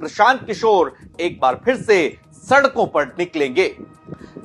प्रशांत किशोर एक बार फिर से सड़कों पर निकलेंगे।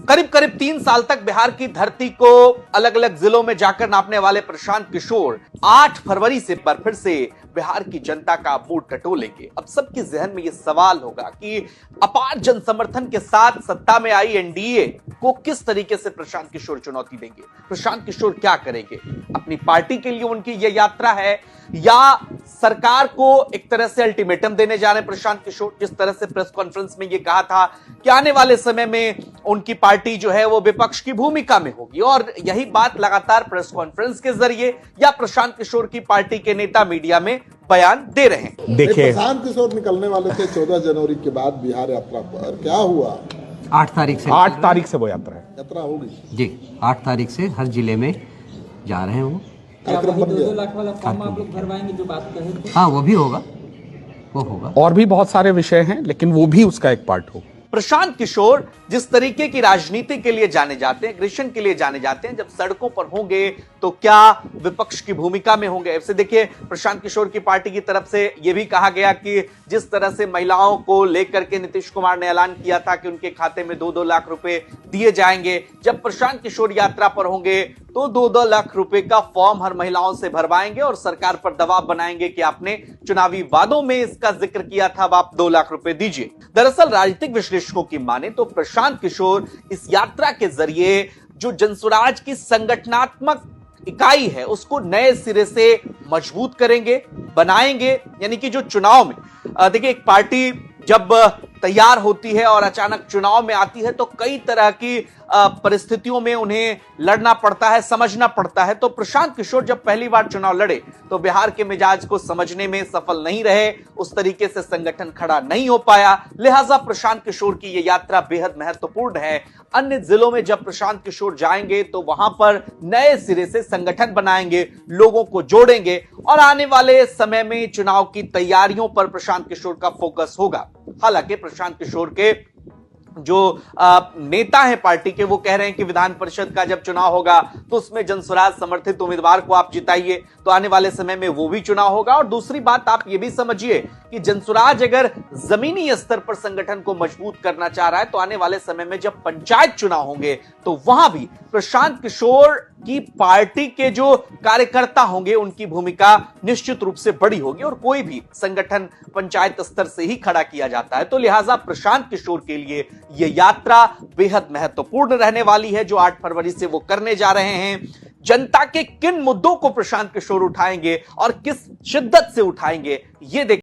करीब करीब 3 साल तक बिहार की धरती को अलग अलग जिलों में जाकर नापने वाले प्रशांत किशोर 8 फरवरी से पर फिर से बिहार की जनता का मूड टटोलेंगे। अब सबके जहन में यह सवाल होगा कि अपार जन समर्थन के साथ सत्ता में आई एनडीए को किस तरीके से प्रशांत किशोर चुनौती देंगे, प्रशांत किशोर क्या करेंगे, अपनी पार्टी के लिए उनकी यह यात्रा है या सरकार को एक तरह से अल्टीमेटम देने जा रहे हैं प्रशांत किशोर। जिस तरह से प्रेस कॉन्फ्रेंस में यह कहा था कि आने वाले समय में उनकी पार्टी जो है वो विपक्ष की भूमिका में होगी, और यही बात लगातार प्रेस कॉन्फ्रेंस के जरिए या प्रशांत किशोर की पार्टी के नेता मीडिया में बयान दे रहे हैं। देखिए, प्रशांत किशोर निकलने वाले थे 14 जनवरी के बाद बिहार यात्रा पर, क्या हुआ? 8 तारीख से वो यात्रा होगी जी। 8 तारीख से हर जिले में जा रहे हैं वो। 2 लाख वाला फॉर्म आप लोग भरवाएंगे जो बात कहे थे? हाँ, वो भी होगा, वो होगा। और भी बहुत सारे विषय हैं, लेकिन वो भी उसका एक पार्ट हो। प्रशांत किशोर जिस तरीके की राजनीति के लिए जाने जाते हैं, एग्रेशन के लिए जाने जाते हैं, जब सड़कों पर होंगे तो क्या विपक्ष की भूमिका में होंगे? ऐसे देखिए, प्रशांत किशोर की पार्टी की तरफ से यह भी कहा गया कि जिस तरह से महिलाओं को लेकर के नीतीश कुमार ने ऐलान किया था कि उनके खाते में 2-2 लाख रुपए दिए जाएंगे, जब प्रशांत किशोर यात्रा पर होंगे तो 2-2 लाख रुपए का फॉर्म हर महिलाओं से भरवाएंगे और सरकार पर दबाव बनाएंगे कि आपने चुनावी वादों में इसका जिक्र किया था, अब आप 2 लाख रुपए दीजिए। दरअसल राजनीतिक विश्लेषकों की माने तो प्रशांत किशोर इस यात्रा के जरिए जो जनसुराज की संगठनात्मक इकाई है उसको नए सिरे से मजबूत करेंगे, बनाएंगे। यानी कि जो चुनाव में देखिए, एक पार्टी जब तैयार होती है और अचानक चुनाव में आती है तो कई तरह की परिस्थितियों में उन्हें लड़ना पड़ता है, समझना पड़ता है। तो प्रशांत किशोर जब पहली बार चुनाव लड़े तो बिहार के मिजाज को समझने में सफल नहीं रहे, उस तरीके से संगठन खड़ा नहीं हो पाया। लिहाजा प्रशांत किशोर की यह यात्रा बेहद महत्वपूर्ण है। अन्य जिलों में जब प्रशांत किशोर जाएंगे तो वहां पर नए सिरे से संगठन बनाएंगे, लोगों को जोड़ेंगे और आने वाले समय में चुनाव की तैयारियों पर प्रशांत किशोर का फोकस होगा। हालांकि प्रशांत किशोर के जो नेता हैं पार्टी के, वो कह रहे हैं कि विधान परिषद का जब चुनाव होगा तो उसमें जनसुराज समर्थित उम्मीदवार को आप जिताइए, तो आने वाले समय में वो भी चुनाव होगा। और दूसरी बात आप ये भी समझिए कि जनसुराज अगर जमीनी स्तर पर संगठन को मजबूत करना चाह रहा है तो आने वाले समय में जब पंचायत चुनाव होंगे तो वहां भी प्रशांत किशोर की पार्टी के जो कार्यकर्ता होंगे उनकी भूमिका निश्चित रूप से बड़ी होगी, और कोई भी संगठन पंचायत स्तर से ही खड़ा किया जाता है। तो लिहाजा प्रशांत किशोर के लिए यह यात्रा बेहद महत्वपूर्ण रहने वाली है जो 8 फरवरी से वो करने जा रहे हैं। जनता के किन मुद्दों को प्रशांत किशोर उठाएंगे और किस शिद्दत से उठाएंगे, ये